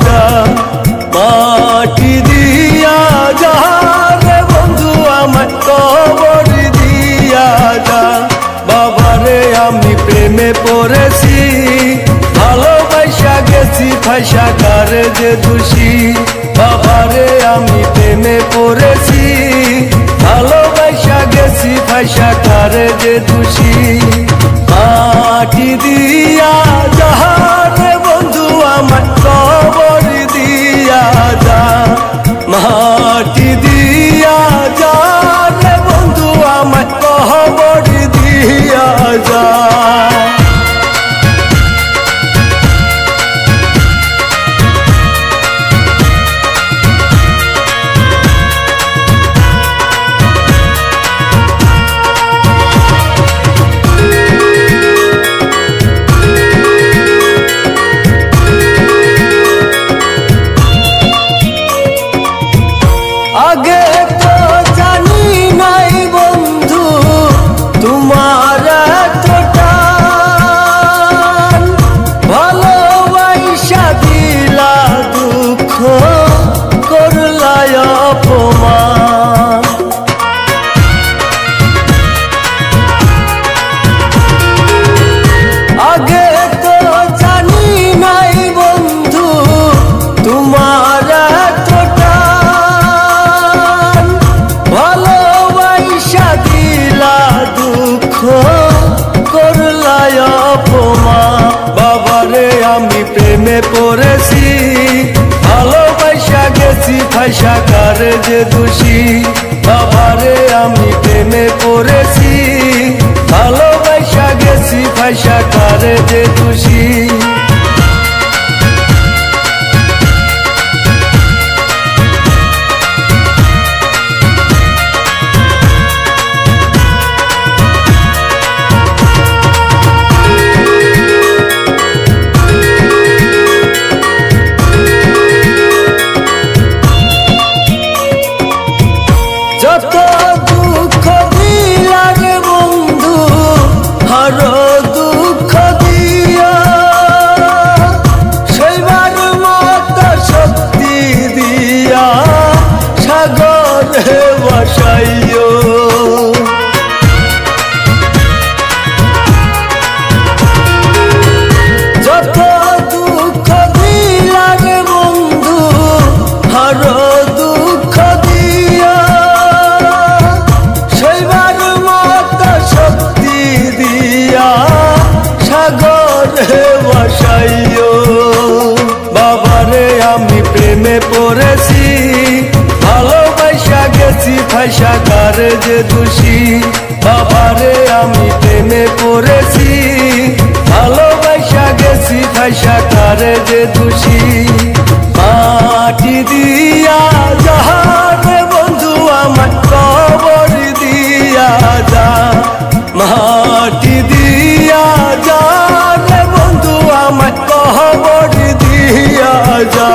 যা মাটি দিয়া যা রে বন্ধু আমার কবর দিয়া যা বাবারে আমি প্রেমে পড়েছি ভালোবাসা গেছি ফাঁসা কারে যে দোষী বাবারে আমি প্রেমে পড়েছি ভালোবাসা গেছি ফাঁসা কারে যে দোষী মাটি দিয়া যা রে বন্ধু আমার কবর দিয়া যা মাটি দিয়া যা রে বন্ধু আমার কবর দিয়া যা আগে তো জানি নাই বন্ধু তোমার এতটা ভালোবাসা দিলা দুঃখ করলা অপমান আগে তো জানি নাই বন্ধু তোমার এতটা ভালোবাসা দিলা দুঃখ করলা অপমান বাবারে আমি প্রেমে পড়েছি ভালোবাসা গেছি ফাঁসা কারে যে দোষী বাবারে আমি প্রেমে পড়েছি ভালোবাসা গেছি ফাঁসা কারে যে দোষী যত দুঃখ দিলা রে বন্ধু আরো দুঃখ দিও সেইবার মতো শক্তি দিয়া সাগরে বসাইও যত দুঃখ দিলা রে বন্ধু আরো দুঃখ দিও সেইবার মতো শক্তি দিয়া সাগরে বসাইও বাবারে আমি প্রেমে পড়েছি ভালোবাসা গেছি ফাঁসা কারে যে দোষী বাবারে আমি প্রেমে পড়েছি ভালোবাসা গেছি ফাঁসা কারে যে দোষী মাটি দিয়া যা রে বন্ধু আমার কবর দিয়া যা মাটি দিয়া যা রে বন্ধু আমার কবর দিয়া যা